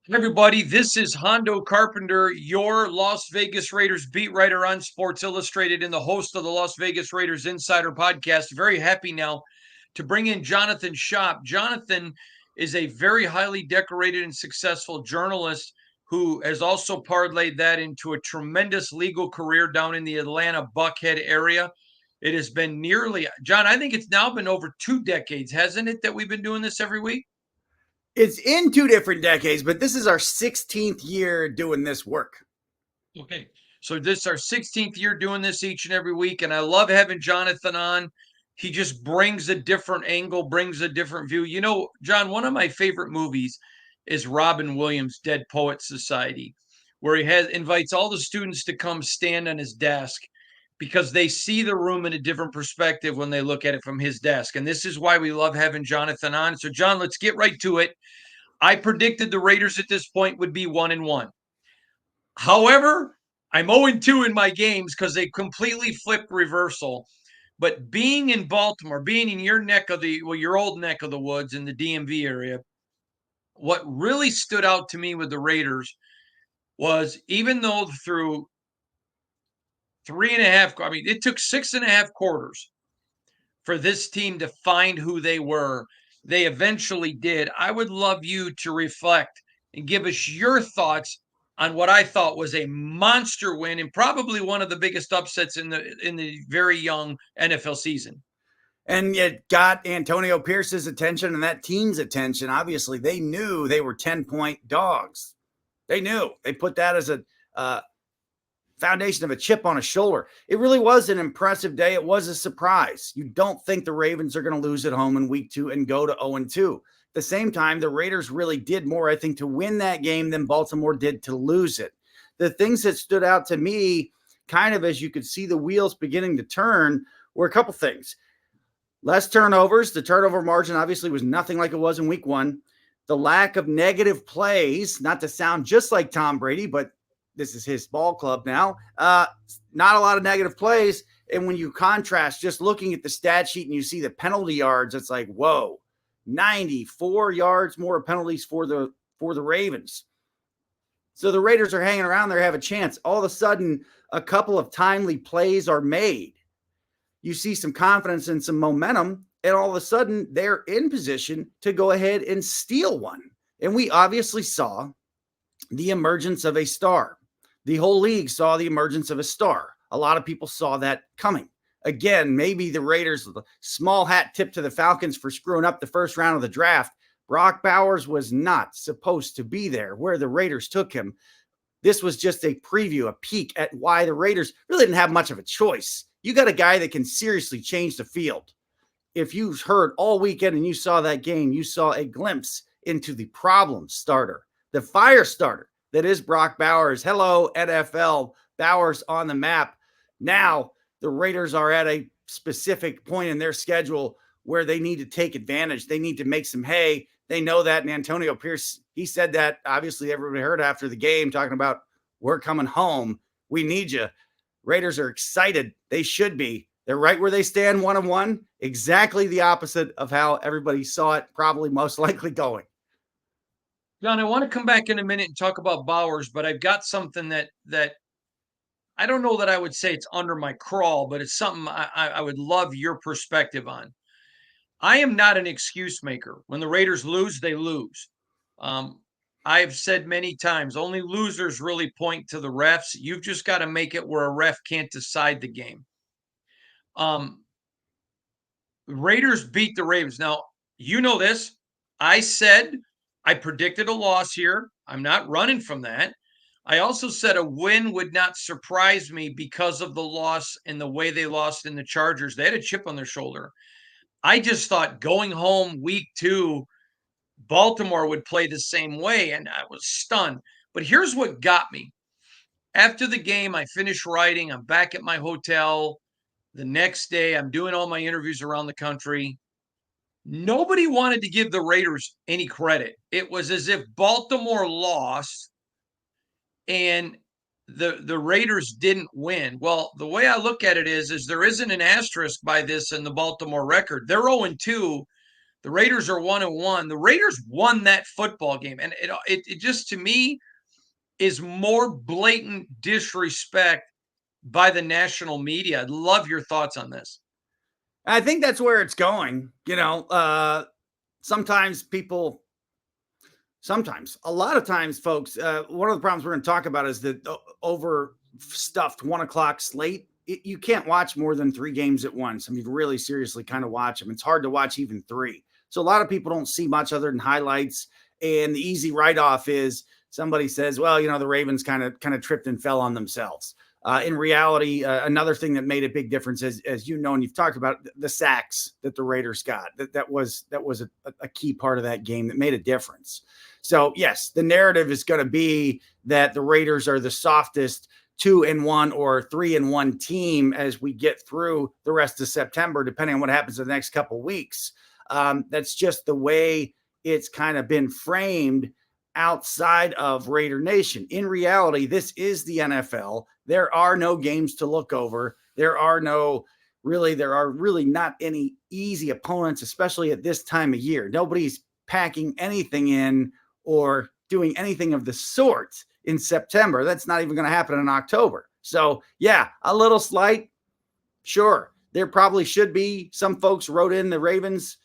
Hey everybody, this is Hondo Carpenter, your Las Vegas Raiders beat writer on Sports Illustrated and the host of the Las Vegas Raiders Insider Podcast. Very happy now to bring in Jonathan Shop. Jonathan is a very highly decorated and successful journalist who has also parlayed that into a tremendous legal career down in the Atlanta Buckhead area. It has been nearly, John, I think it's now been over 2 decades, hasn't it, that we've been doing this every week? It's in two different decades, but this is our 16th year doing this work. Okay. So this is our 16th year doing this each and every week, and I love having Jonathan on. He just brings a different angle, brings a different view. You know, John, one of my favorite movies is Robin Williams' Dead Poets Society, where he has invites all the students to come stand on his desk because they see the room in a different perspective when they look at it from his desk. And this is why we love having Jonathan on. So, John, let's get right to it. I predicted the Raiders at this point would be 1-1. However, I'm 0-2 in my games because they completely flipped reversal. But being in Baltimore, being in your neck of the, well, your old neck of the woods in the DMV area, what really stood out to me with the Raiders was even though through three and a half, I mean, it took 6.5 quarters for this team to find who they were. They eventually did. I would love you to reflect and give us your thoughts on what I thought was a monster win and probably one of the biggest upsets in the very young NFL season. And it got Antonio Pierce's attention and that team's attention. Obviously, they knew they were 10-point dogs. They knew. They put that as a foundation of a chip on a shoulder. It really was an impressive day. It was a surprise. You don't think the Ravens are going to lose at home in week 2 and go to 0-2. At the same time, the Raiders really did more, I think, to win that game than Baltimore did to lose it. The things that stood out to me, kind of as you could see the wheels beginning to turn, were a couple things. Less turnovers. The turnover margin obviously was nothing like it was in week 1. The lack of negative plays, not to sound just like Tom Brady, but this is his ball club now. Not a lot of negative plays. And when you contrast just looking at the stat sheet and you see the penalty yards, it's like, whoa, 94 yards more penalties for the Ravens. So the Raiders are hanging around there, have a chance. All of a sudden, a couple of timely plays are made. You see some confidence and some momentum, and all of a sudden they're in position to go ahead and steal one. And we obviously saw the emergence of a star. The whole league saw the emergence of a star. A lot of people saw that coming. Again, maybe the Raiders, small hat tip to the Falcons for screwing up the first round of the draft. Brock Bowers was not supposed to be there where the Raiders took him. This was just a preview, a peek at why the Raiders really didn't have much of a choice. You got a guy that can seriously change the field. If you heard all weekend and you saw that game, you saw a glimpse into the problem starter, the fire starter that is Brock Bowers. Hello, NFL. Bowers on the map. Now, the Raiders are at a specific point in their schedule where they need to take advantage. They need to make some hay. They know that. And Antonio Pierce, he said that. Obviously, everybody heard after the game talking about, we're coming home. We need you. Raiders are excited. They should be. They're right where they stand, 1-1. Exactly the opposite of how everybody saw it, probably most likely going. John, I want to come back in a minute and talk about Bowers, but I've got something that I don't know that I would say it's under my crawl, but it's something I would love your perspective on. I am not an excuse maker. When the Raiders lose, they lose. Um, I've said many times, only losers really point to the refs. You've just got to make it where a ref can't decide the game. Um, Raiders beat the Ravens. Now, you know this. I said I predicted a loss here. I'm not running from that. I also said a win would not surprise me because of the loss and the way they lost in the Chargers. They had a chip on their shoulder. I just thought going home week 2, Baltimore would play the same way, and I was stunned. But here's what got me. After the game, I finished writing. I'm back at my hotel. The next day, I'm doing all my interviews around the country. Nobody wanted to give the Raiders any credit. It was as if Baltimore lost and the Raiders didn't win. Well, the way I look at it is there isn't an asterisk by this in the Baltimore record. They're 0-2, The Raiders are 1-1. The Raiders won that football game, and it just to me is more blatant disrespect by the national media. I'd love your thoughts on this. I think that's where it's going. Sometimes people, sometimes, a lot of times, folks, one of the problems we're going to talk about is the overstuffed 1 o'clock slate. You can't watch more than 3 games at once. I mean, really seriously kind of watch them. It's hard to watch even 3. So a lot of people don't see much other than highlights. And the easy write-off is somebody says, well, the Ravens kind of tripped and fell on themselves. In reality, another thing that made a big difference, as you know, and you've talked about, the sacks that the Raiders got. That was a key part of that game that made a difference. So yes, the narrative is going to be that the Raiders are the softest 2-1 or 3-1 team as we get through the rest of September, depending on what happens in the next couple of weeks. That's just the way it's kind of been framed outside of Raider Nation. In reality, this is the NFL. There are no games to look over. There are really not any easy opponents, especially at this time of year. Nobody's packing anything in or doing anything of the sort in September. That's not even going to happen in October. So yeah, a little slight. Sure. There probably should be. Some folks wrote in the Ravens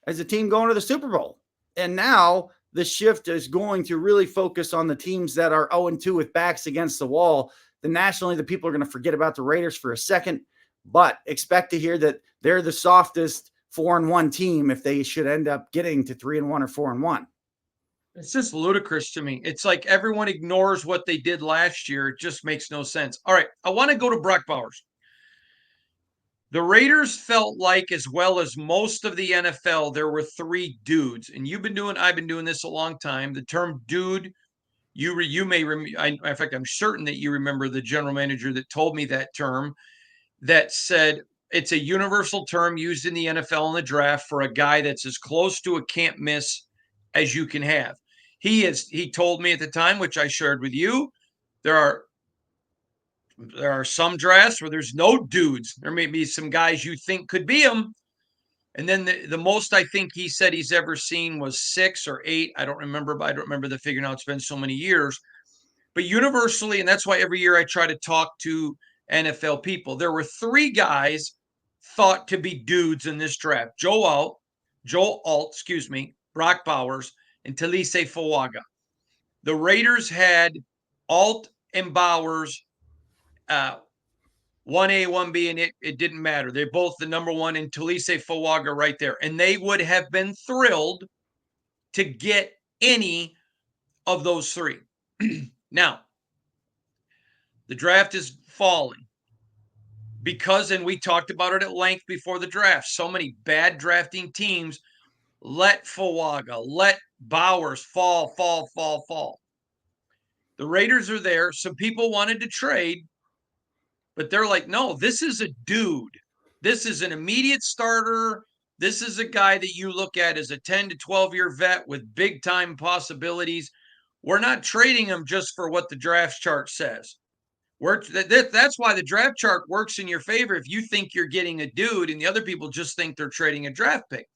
as a team going to the Super Bowl. And now the shift is going to really focus on the teams that are 0-2 with backs against the wall. Then nationally, the people are going to forget about the Raiders for a second, but expect to hear that they're the softest 4-1 team if they should end up getting to 3-1 or 4-1. It's just ludicrous to me. It's like everyone ignores what they did last year. It just makes no sense. All right, I want to go to Brock Bowers. The Raiders felt like, as well as most of the NFL, there were 3 dudes. And I've been doing this a long time. The term dude, you may in fact, I'm certain that you remember the general manager that told me that term, that said it's a universal term used in the NFL in the draft for a guy that's as close to a can't miss as you can have. He told me at the time, which I shared with you, there are some drafts where there's no dudes. There may be some guys you think could be them. And then the most I think he said he's ever seen was 6 or 8. I don't remember, but I don't remember the figure now. It's been so many years. But universally, and that's why every year I try to talk to NFL people, there were 3 guys thought to be dudes in this draft. Joe Alt, Brock Bowers, and Talise Fawaga. The Raiders had Alt and Bowers, 1A, 1B, and it didn't matter. They're both the number 1, and Talise Fawaga right there. And they would have been thrilled to get any of those 3. Now, the draft is falling because, and we talked about it at length before the draft, so many bad drafting teams let Fawaga, let Bowers fall. The Raiders are there. Some people wanted to trade, but they're like, no, this is a dude. This is an immediate starter. This is a guy that you look at as a 10 to 12-year vet with big time possibilities. We're not trading him just for what the draft chart says. That's why the draft chart works in your favor if you think you're getting a dude and the other people just think they're trading a draft pick.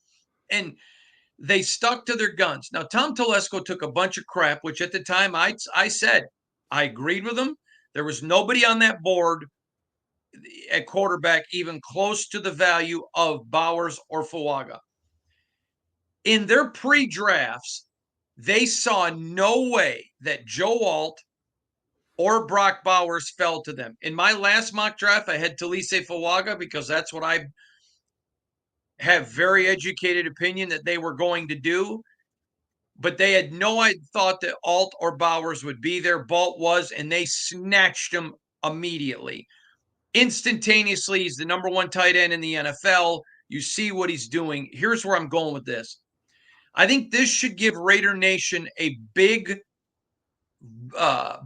And they stuck to their guns. Now, Tom Telesco took a bunch of crap, which at the time I said I agreed with him. There was nobody on that board at quarterback even close to the value of Bowers or Fawaga. In their pre-drafts, they saw no way that Joe Alt or Brock Bowers fell to them. In my last mock draft, I had Talise Fawaga because that's what I have very educated opinion that they were going to do. But they had no thought that Alt or Bowers would be there. Balt was, and they snatched him immediately. Instantaneously, he's the number 1 tight end in the NFL. You see what he's doing. Here's where I'm going with this. I think this should give Raider Nation a big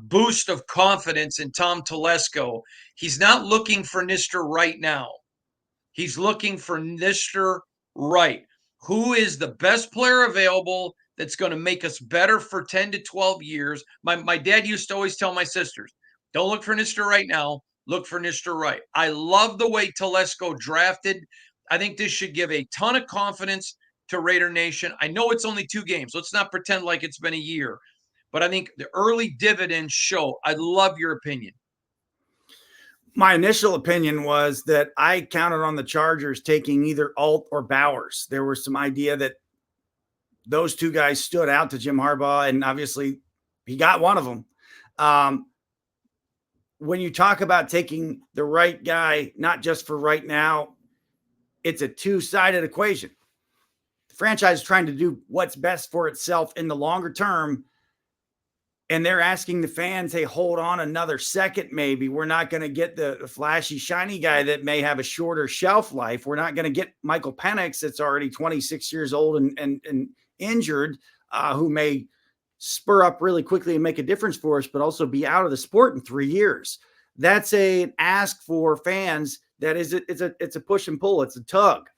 boost of confidence in Tom Telesco. He's not looking for Mr. Right now. He's looking for Mr. Right. Who is the best player available that's going to make us better for 10 to 12 years? My dad used to always tell my sisters, don't look for Mr. Right now. Look for Mr. Right. I love the way Telesco drafted. I think this should give a ton of confidence to Raider Nation. I know it's only 2 games. Let's not pretend like it's been a year. But I think the early dividends show. I'd love your opinion. My initial opinion was that I counted on the Chargers taking either Alt or Bowers. There was some idea that those two guys stood out to Jim Harbaugh, and obviously he got one of them. When you talk about taking the right guy, not just for right now, it's a two-sided equation. The franchise is trying to do what's best for itself in the longer term, and they're asking the fans, hey, hold on another second, maybe. We're not going to get the flashy, shiny guy that may have a shorter shelf life. We're not going to get Michael Penix that's already 26 years old and injured, who may spur up really quickly and make a difference for us, but also be out of the sport in 3 years. That's an ask for fans. That is, it's a push and pull. It's a tug.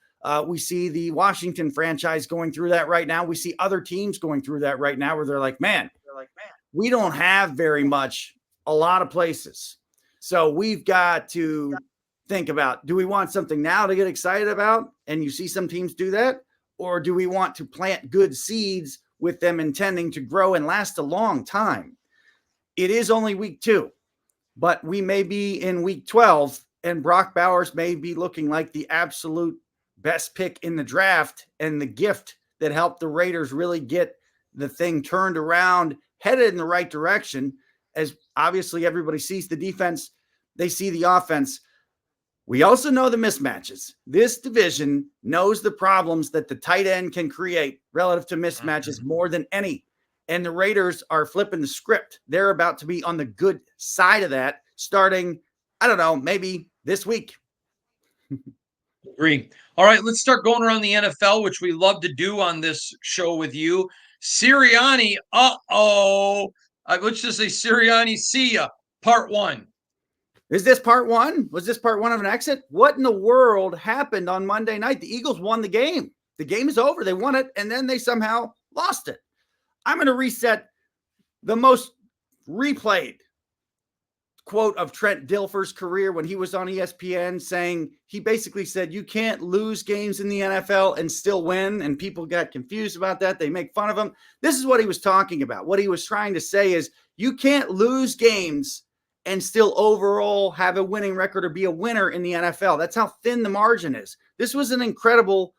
We see the Washington franchise going through that right now. We see other teams going through that right now where they're like, man, we don't have very much, a lot of places. So we've got to think about, do we want something now to get excited about? And you see some teams do that. Or do we want to plant good seeds with them intending to grow and last a long time? It is only week 2, but we may be in week 12, and Brock Bowers may be looking like the absolute best pick in the draft and the gift that helped the Raiders really get the thing turned around, headed in the right direction. As obviously everybody sees the defense, they see the offense. We also know the mismatches. This division knows the problems that the tight end can create relative to mismatches more than any. And the Raiders are flipping the script. They're about to be on the good side of that starting, I don't know, maybe this week. Agree. All right, let's start going around the NFL, which we love to do on this show with you. Sirianni, let's just say Sirianni, see ya, part 1. Is this part 1? Was this part 1 of an exit? What in the world happened on Monday night? The Eagles won the game. The game is over. They won it, and then they somehow lost it. I'm going to reset the most replayed quote of Trent Dilfer's career when he was on ESPN, saying, he basically said, you can't lose games in the NFL and still win. And people got confused about that. They make fun of him. This is what he was talking about. What he was trying to say is, you can't lose games and still overall have a winning record or be a winner in the NFL. That's how thin the margin is. This was an incredible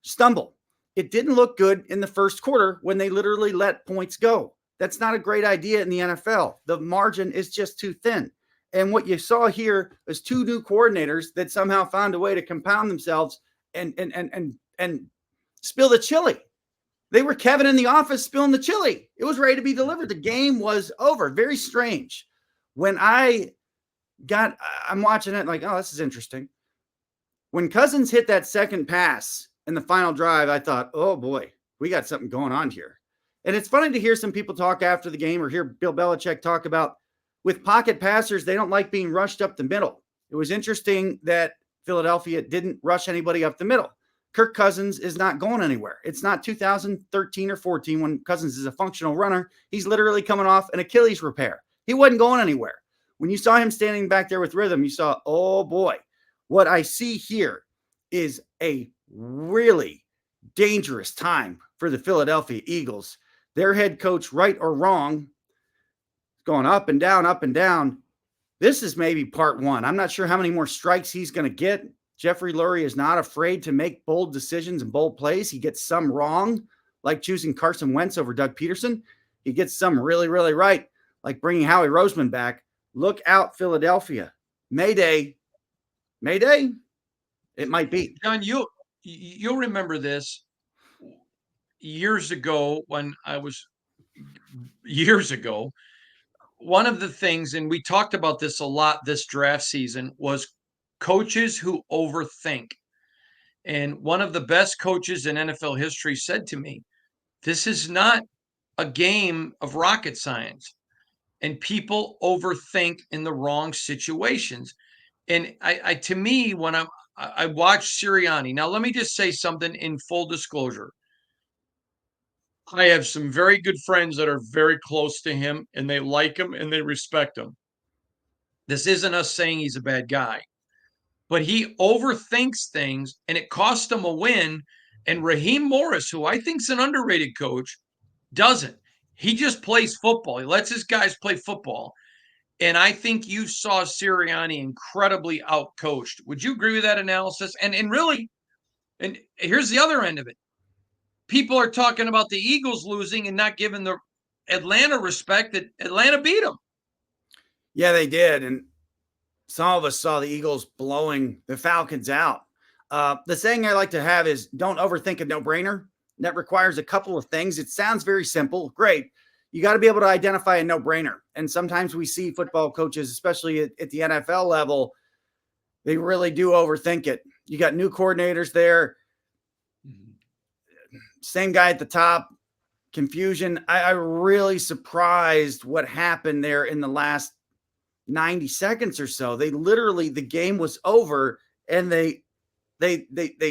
stumble. It didn't look good in the first quarter when they literally let points go. That's not a great idea in the NFL. The margin is just too thin. And what you saw here is 2 new coordinators that somehow found a way to compound themselves and spill the chili. They were Kevin in the office spilling the chili. It was ready to be delivered. The game was over. Very strange. When I'm watching it like, oh, this is interesting. When Cousins hit that second pass in the final drive, I thought, oh boy, we got something going on here. And it's funny to hear some people talk after the game or hear Bill Belichick talk about, with pocket passers, they don't like being rushed up the middle. It was interesting that Philadelphia didn't rush anybody up the middle. Kirk Cousins is not going anywhere. It's not 2013 or 14 when Cousins is a functional runner. He's literally coming off an Achilles repair. He wasn't going anywhere. When you saw him standing back there with rhythm, you saw, oh boy, what I see here is a really dangerous time for the Philadelphia Eagles. Their head coach, right or wrong, going up and down, up and down. This is maybe part 1. I'm not sure how many more strikes he's going to get. Jeffrey Lurie is not afraid to make bold decisions and bold plays. He gets some wrong, like choosing Carson Wentz over Doug Peterson. He gets some really, really right, like bringing Howie Roseman back. Look out, Philadelphia. Mayday. Mayday? It might be. John, you'll remember this years ago one of the things, and we talked about this a lot this draft season, was coaches who overthink. And one of the best coaches in NFL history said to me, this is not a game of rocket science. And people overthink in the wrong situations. And to me, when I watch Sirianni, now let me just say something in full disclosure. I have some very good friends that are very close to him, and they like him and they respect him. This isn't us saying he's a bad guy, but he overthinks things, and it cost him a win And Raheem Morris, who I think is an underrated coach, doesn't. He just plays football. He lets his guys play football. And I think you saw Sirianni incredibly outcoached. Would you agree with that analysis? And really, and here's the other end of it. People are talking about the Eagles losing and not giving the Atlanta respect that Atlanta beat them. Yeah, they did. And some of us saw the Eagles blowing the Falcons out. The saying I like to have is don't overthink a no brainer. That requires a couple of things. It sounds very simple. Great. You got to be able to identify a no brainer. And sometimes we see football coaches, especially at the NFL level, they really do overthink it. You got new coordinators there, same guy at the top, confusion. I really surprised what happened there in the last 90 seconds or so. They literally, the game was over and they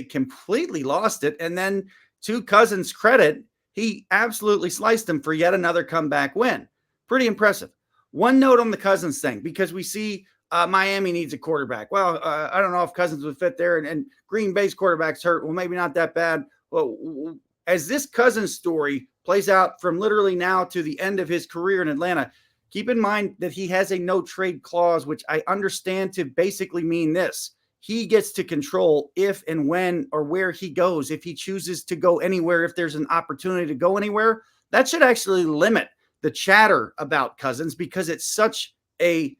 completely lost it. And then to Cousins' credit, he absolutely sliced them for yet another comeback win. Pretty impressive. One note on the Cousins thing, because we see Miami needs a quarterback. Well, I don't know if Cousins would fit there, and Green Bay's quarterback's hurt. Well, maybe not that bad. Well, as this Cousins story plays out from literally now to the end of his career in Atlanta, keep in mind that he has a no trade clause, which I understand to basically mean this. He gets to control if and when or where he goes. If he chooses to go anywhere, if there's an opportunity to go anywhere, that should actually limit the chatter about Cousins because it's such a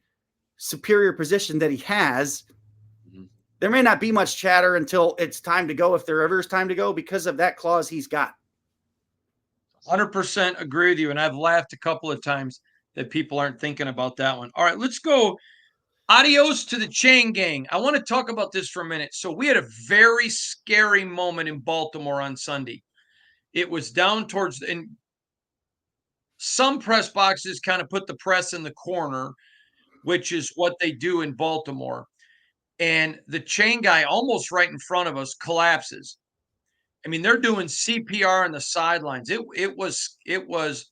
superior position that he has. There may not be much chatter until it's time to go, if there ever is time to go, because of that clause he's got. 100% agree with you. And I've laughed a couple of times that people aren't thinking about that one. All right, let's go. Adios to the chain gang. I want to talk about this for a minute. So we had a very scary moment in Baltimore on Sunday. It was down towards, and some press boxes kind of put the press in the corner, which is what they do in Baltimore. And the chain guy, almost right in front of us, collapses. I mean, they're doing CPR on the sidelines. It was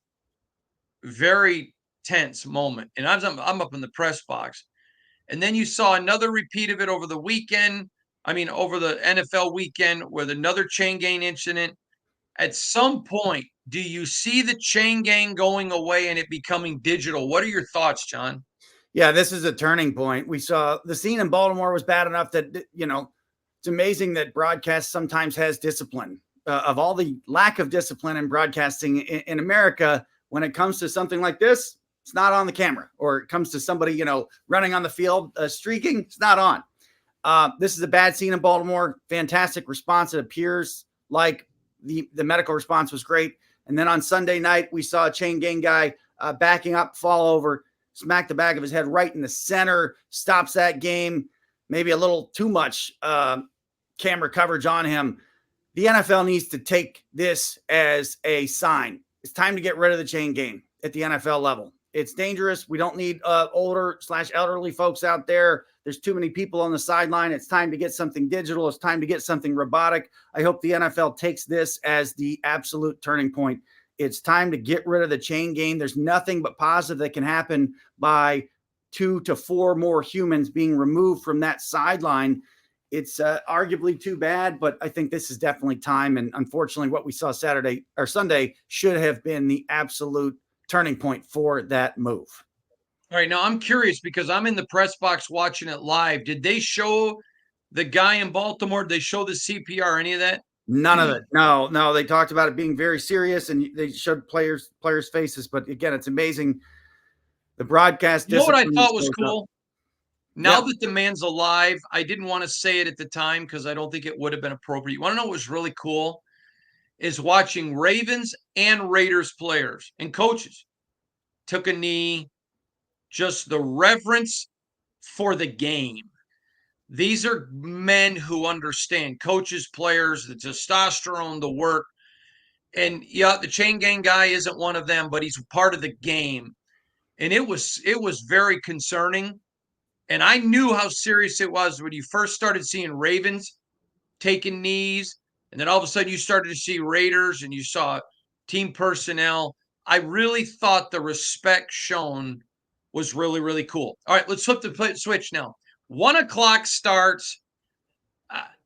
very tense moment. And I'm up in the press box. And then you saw another repeat of it over the weekend. I mean, over the NFL weekend with another chain gang incident. At some point, do you see the chain gang going away and it becoming digital? What are your thoughts, John? Yeah, this is a turning point. We saw the scene in Baltimore was bad enough that, it's amazing that broadcast sometimes has discipline. Of all the lack of discipline in broadcasting in America, when it comes to something like this, it's not on the camera. Or it comes to somebody, running on the field, streaking, it's not on. This is a bad scene in Baltimore. Fantastic response. It appears like the medical response was great. And then on Sunday night, we saw a chain gang guy backing up, fall over, smack the back of his head right in the center, stops that game. Maybe a little too much camera coverage on him. The NFL needs to take this as a sign. It's time to get rid of the chain gang at the NFL level. It's dangerous. We don't need older/elderly folks out there. There's too many people on the sideline. It's time to get something digital. It's time to get something robotic. I hope the NFL takes this as the absolute turning point. It's time to get rid of the chain gang. There's nothing but positive that can happen by 2 to 4 more humans being removed from that sideline. It's arguably too bad, but I think this is definitely time. And unfortunately, what we saw Saturday or Sunday should have been the absolute turning point for that move. All right, now I'm curious because I'm in the press box watching it live. Did they show the guy in Baltimore? Did they show the CPR, any of that? None of it. No. They talked about it being very serious, and they showed players' faces. But again, it's amazing. The broadcast. You know what I thought was cool? Up. Now that the man's alive, I didn't want to say it at the time because I don't think it would have been appropriate. You want to know what was really cool? Is watching Ravens and Raiders players and coaches took a knee, just the reverence for the game. These are men who understand coaches, players, the testosterone, the work. And yeah, the chain gang guy isn't one of them, but he's part of the game. And it was very concerning. And I knew how serious it was when you first started seeing Ravens taking knees. And then all of a sudden you started to see Raiders and you saw team personnel. I really thought the respect shown was really, really cool. All right, let's flip the switch now. 1 o'clock starts.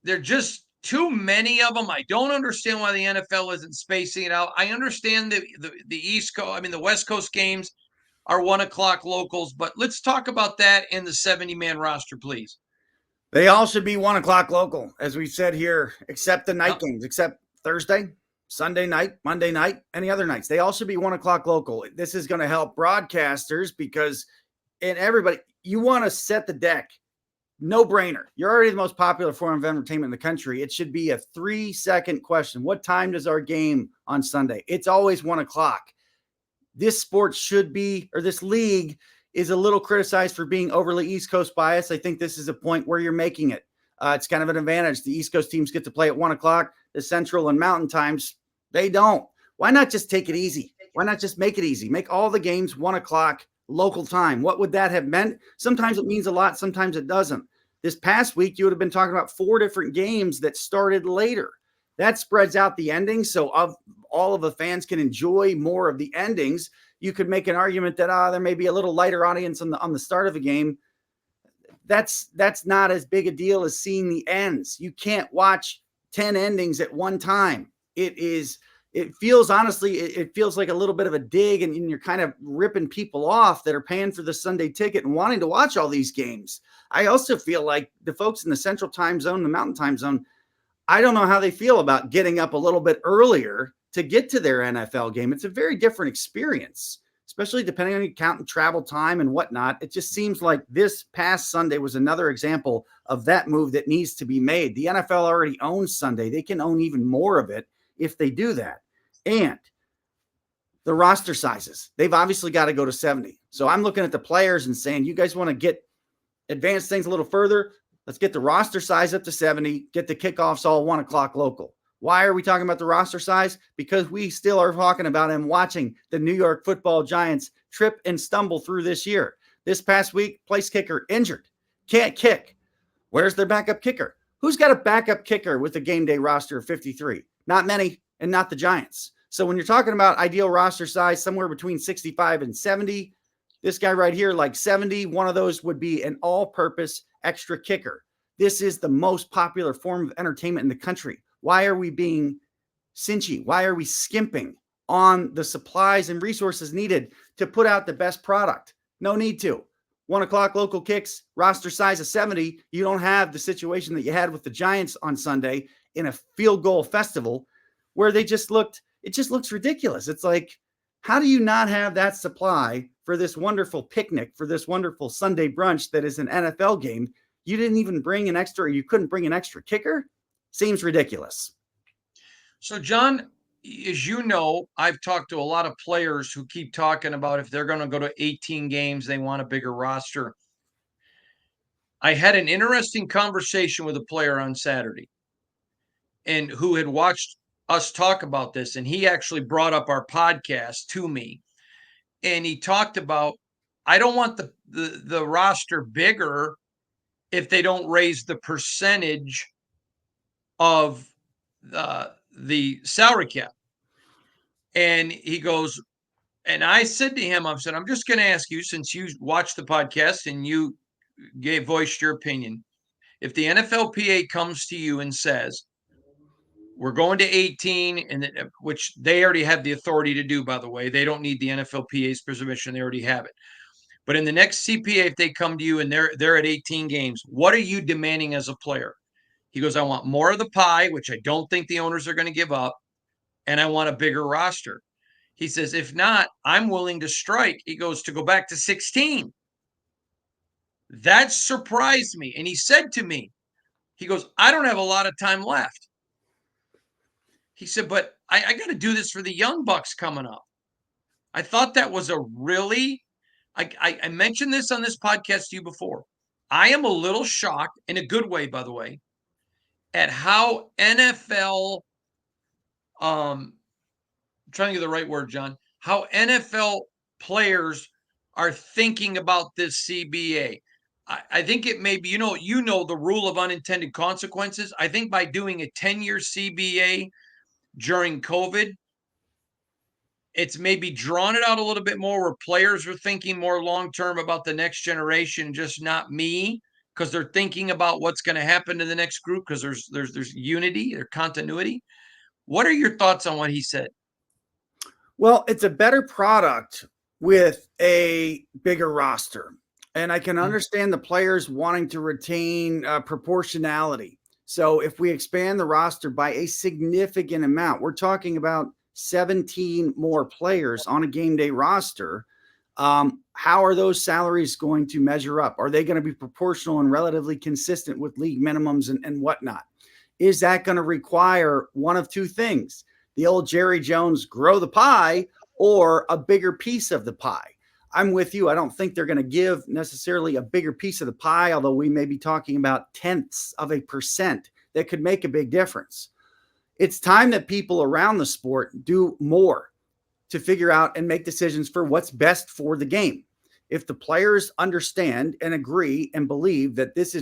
They're just too many of them. I don't understand why the NFL isn't spacing it out. I understand the East Coast, I mean, the West Coast games are 1 o'clock locals, but let's talk about that in the 70-man roster, please. They all should be 1 o'clock local, as we said here, except the night Yep. games, except Thursday, Sunday night, Monday night, any other nights. They all should be 1 o'clock local. This is going to help broadcasters because, and everybody, you want to set the deck. No brainer. You're already the most popular form of entertainment in the country. It should be a 3-second question. What time does our game on Sunday? It's always 1 o'clock. This sport should be, or this league is a little criticized for being overly East Coast biased. I think this is a point where you're making it. It's kind of an advantage. The East Coast teams get to play at 1 o'clock. The Central and Mountain times, they don't. Why not just take it easy? Why not just make it easy? Make all the games 1 o'clock local time. What would that have meant? Sometimes it means a lot. Sometimes it doesn't. This past week, you would have been talking about 4 different games that started later. That spreads out the endings, so all of the fans can enjoy more of the endings. You could make an argument that there may be a little lighter audience on the start of a game. That's not as big a deal as seeing the ends. You can't watch 10 endings at one time. It feels like a little bit of a dig, and you're kind of ripping people off that are paying for the Sunday ticket and wanting to watch all these games. I also feel like the folks in the Central time zone, the Mountain time zone, I don't know how they feel about getting up a little bit earlier to get to their NFL game. It's a very different experience, especially depending on your count and travel time and whatnot. It just seems like this past Sunday was another example of that move that needs to be made. The NFL already owns Sunday. They can own even more of it if they do that. And the roster sizes, they've obviously got to go to 70. So I'm looking at the players and saying, you guys want to advance things a little further? Let's get the roster size up to 70, get the kickoffs all 1 o'clock local. Why are we talking about the roster size? Because we still are talking about him watching the New York Football Giants trip and stumble through this year. This past week, place kicker injured, can't kick. Where's their backup kicker? Who's got a backup kicker with a game day roster of 53? Not many, and not the Giants. So when you're talking about ideal roster size, somewhere between 65 and 70, this guy right here, like 70, one of those would be an all-purpose extra kicker. This is the most popular form of entertainment in the country. Why are we being cinchy? Why are we skimping on the supplies and resources needed to put out the best product? No need to. 1 o'clock local kicks, roster size of 70. You don't have the situation that you had with the Giants on Sunday in a field goal festival where it just looks ridiculous. It's like, how do you not have that supply for this wonderful picnic, for this wonderful Sunday brunch that is an NFL game? You didn't even bring an extra, or you couldn't bring an extra kicker? Seems ridiculous. So, John, as you know, I've talked to a lot of players who keep talking about if they're going to go to 18 games, they want a bigger roster. I had an interesting conversation with a player on Saturday and who had watched us talk about this. And he actually brought up our podcast to me. And he talked about, I don't want the roster bigger if they don't raise the percentage of the salary cap. And he goes, and I said to him, I said, I'm just going to ask you, since you watched the podcast and you voiced your opinion, if the NFLPA comes to you and says, we're going to 18, and which they already have the authority to do, by the way, they don't need the NFLPA's permission, they already have it. But in the next CPA, if they come to you and they're at 18 games, what are you demanding as a player? He goes, I want more of the pie, which I don't think the owners are going to give up, and I want a bigger roster. He says, if not, I'm willing to strike. He goes, to go back to 16. That surprised me. And he said to me, he goes, I don't have a lot of time left. He said, but I got to do this for the young bucks coming up. I thought that was a really, I mentioned this on this podcast to you before. I am a little shocked, in a good way, by the way, at how NFL, I'm trying to get the right word, John, how NFL players are thinking about this CBA. I think it may be, you know, the rule of unintended consequences. I think by doing a 10-year CBA during COVID, it's maybe drawn it out a little bit more where players are thinking more long-term about the next generation, just not me. because they're thinking about what's going to happen to the next group because there's unity, there's continuity. What are your thoughts on what he said? Well, it's a better product with a bigger roster. And I can understand the players wanting to retain proportionality. So if we expand the roster by a significant amount, we're talking about 17 more players on a game day roster. How are those salaries going to measure up? Are they going to be proportional and relatively consistent with league minimums and whatnot? Is that going to require one of two things? The old Jerry Jones grow the pie or a bigger piece of the pie? I'm with you. I don't think they're going to give necessarily a bigger piece of the pie, although we may be talking about tenths of a percent that could make a big difference. It's time that people around the sport do more to figure out and make decisions for what's best for the game. If the players understand and agree and believe that this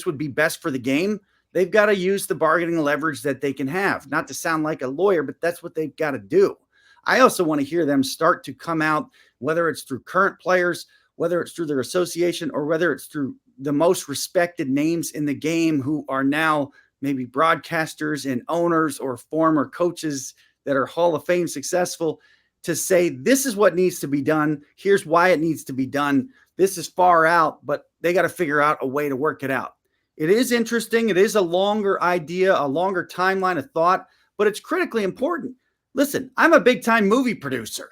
would be best for the game, they've got to use the bargaining leverage that they can have. Not to sound like a lawyer, but that's what they've got to do. I also want to hear them start to come out, whether it's through current players, whether it's through their association, or whether it's through the most respected names in the game who are now maybe broadcasters and owners or former coaches that are Hall of Fame successful, to say, this is what needs to be done. Here's why it needs to be done. This is far out, but they got to figure out a way to work it out. It is interesting. It is a longer idea, a longer timeline of thought, but it's critically important. Listen, I'm a big-time movie producer,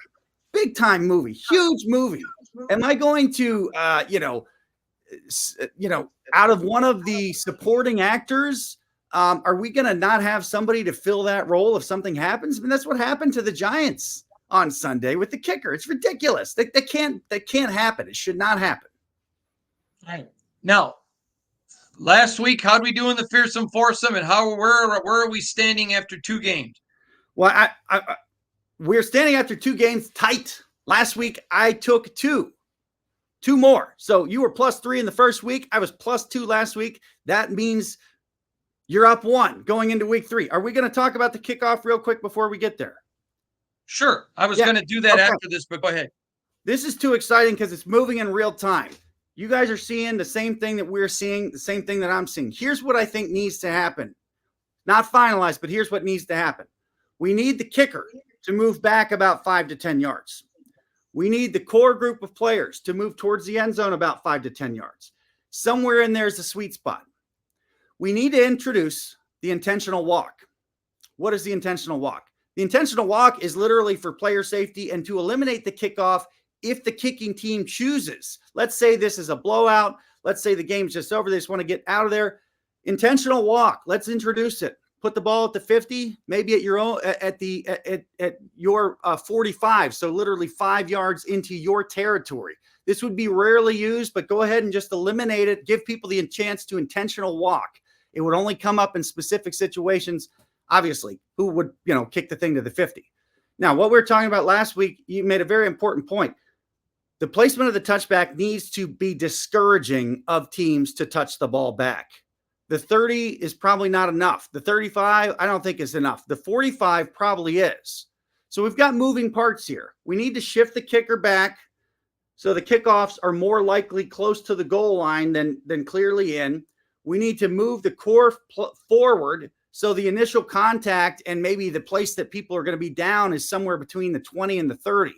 big-time movie, huge movie. Am I going to, out of one of the supporting actors, are we going to not have somebody to fill that role if something happens? I mean, that's what happened to the Giants on Sunday with the kicker. It's ridiculous. That can't happen. It should not happen. All right. Now, last week, how did we do in the fearsome foursome, and where are we standing after 2 games? Well, we're standing after 2 games tight. Last week, I took 2 more. So you were +3 in the first week. I was +2 last week. That means you're up 1 going into week 3. Are we going to talk about the kickoff real quick before we get there? Sure. I was going to do that after this, but go ahead. This is too exciting because it's moving in real time. You guys are seeing the same thing that we're seeing, the same thing that I'm seeing. Here's what I think needs to happen. Not finalized, but here's what needs to happen. We need the kicker to move back about 5 to 10 yards. We need the core group of players to move towards the end zone about 5 to 10 yards. Somewhere in there is the sweet spot. We need to introduce the intentional walk. What is the intentional walk? The intentional walk is literally for player safety and to eliminate the kickoff if the kicking team chooses. Let's say this is a blowout. Let's say the game's just over. They just want to get out of there. Intentional walk. Let's introduce it. Put the ball at the 50, maybe at your own at your 45. So literally 5 yards into your territory. This would be rarely used, but go ahead and just eliminate it. Give people the chance to intentional walk. It would only come up in specific situations. Obviously, who would, kick the thing to the 50? Now, what we were talking about last week, you made a very important point. The placement of the touchback needs to be discouraging of teams to touch the ball back. The 30 is probably not enough. The 35, I don't think is enough. The 45 probably is. So we've got moving parts here. We need to shift the kicker back so the kickoffs are more likely close to the goal line than clearly in. We need to move the core forward so the initial contact and maybe the place that people are going to be down is somewhere between the 20 and the 30.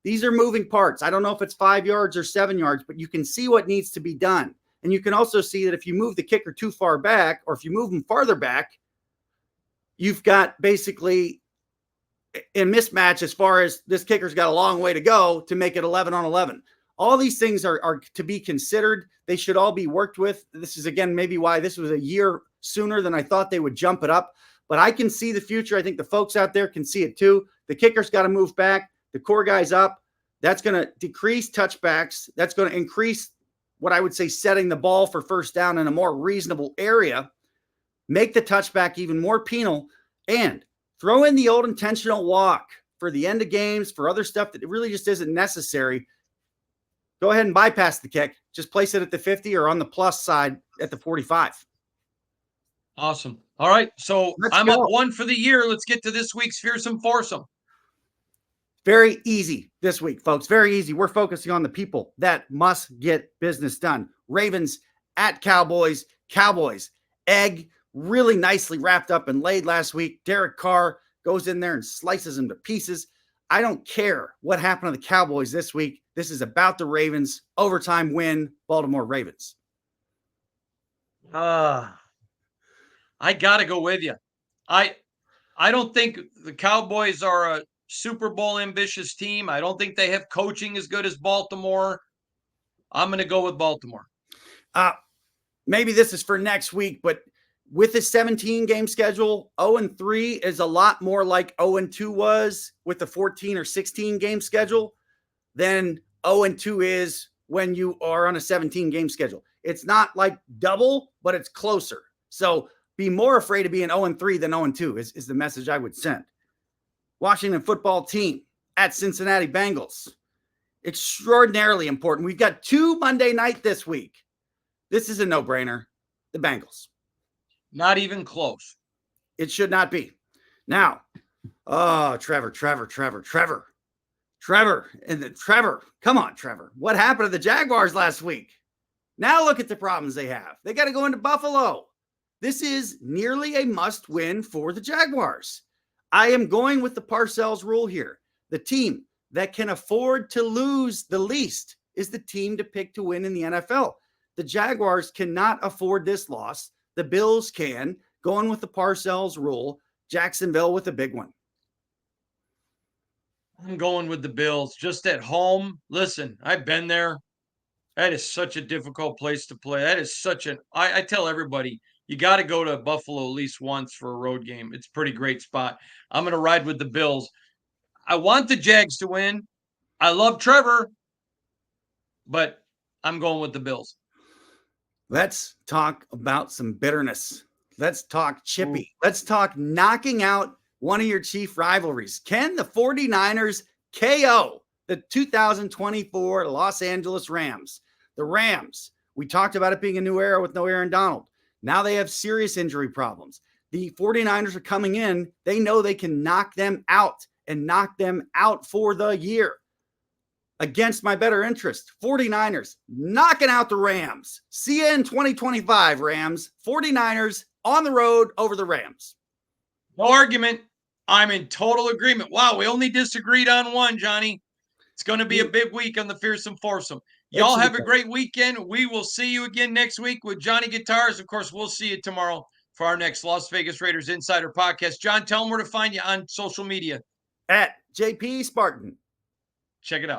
These are moving parts. I don't know if it's 5 yards or 7 yards, but you can see what needs to be done. And you can also see that if you move the kicker too far back, or if you move them farther back, you've got basically a mismatch as far as this kicker's got a long way to go to make it 11 on 11. All these things are to be considered. They should all be worked with. This is, again, maybe why this was a year sooner than I thought they would jump it up. But I can see the future. I think the folks out there can see it too. The kicker's got to move back. The core guy's up. That's going to decrease touchbacks. That's going to increase what I would say setting the ball for first down in a more reasonable area, make the touchback even more penal, and throw in the old intentional walk for the end of games, for other stuff that really just isn't necessary. Go ahead and bypass the kick. Just place it at the 50 or on the plus side at the 45. Awesome. All right. So I'm go. up 1 for the year. Let's get to this week's fearsome foursome. Very easy this week, folks. Very easy. We're focusing on the people that must get business done. Ravens at Cowboys. Cowboys, egg really nicely wrapped up and laid last week. Derek Carr goes in there and slices them to pieces. I don't care what happened to the Cowboys this week. This is about the Ravens. Overtime win, Baltimore Ravens. I got to go with you. I don't think the Cowboys are a Super Bowl ambitious team. I don't think they have coaching as good as Baltimore. I'm going to go with Baltimore. Maybe this is for next week, but with the 17 game schedule, 0-3 is a lot more like 0-2 was with the 14 or 16 game schedule than 0-2 is when you are on a 17 game schedule. It's not like double, but it's closer. So be more afraid of being 0-3 than 0-2 is the message I would send. Washington football team at Cincinnati Bengals. Extraordinarily important. We've got 2 Monday night this week. This is a no-brainer. The Bengals. Not even close. It should not be. Now, Trevor. Come on, Trevor. What happened to the Jaguars last week? Now look at the problems they have. They got to go into Buffalo. This is nearly a must-win for the Jaguars. I am going with the Parcells rule here. The team that can afford to lose the least is the team to pick to win in the NFL. The Jaguars cannot afford this loss. The Bills can. Going with the Parcells rule. Jacksonville with a big one. I'm going with the Bills. Just at home. Listen, I've been there. That is such a difficult place to play. That is such an I tell everybody, you got to go to Buffalo at least once for a road game. It's a pretty great spot. I'm going to ride with the Bills. I want the Jags to win. I love Trevor, but I'm going with the Bills. Let's talk about some bitterness. Let's talk chippy. Ooh. Let's talk knocking out one of your chief rivalries. Can the 49ers KO the 2024 Los Angeles Rams? The Rams, we talked about it being a new era with no Aaron Donald. Now they have serious injury problems. The 49ers are coming in. They know they can knock them out and knock them out for the year. Against my better interest, 49ers knocking out the Rams. See you in 2025, Rams. 49ers on the road over the Rams. No argument. I'm in total agreement. Wow, we only disagreed on one, Johnny. It's going to be a big week on the Fearsome Foursome. Y'all have a great weekend. We will see you again next week with Johnny Guitars. Of course, we'll see you tomorrow for our next Las Vegas Raiders Insider podcast. John, tell them where to find you on social media. At JP Spartan. Check it out.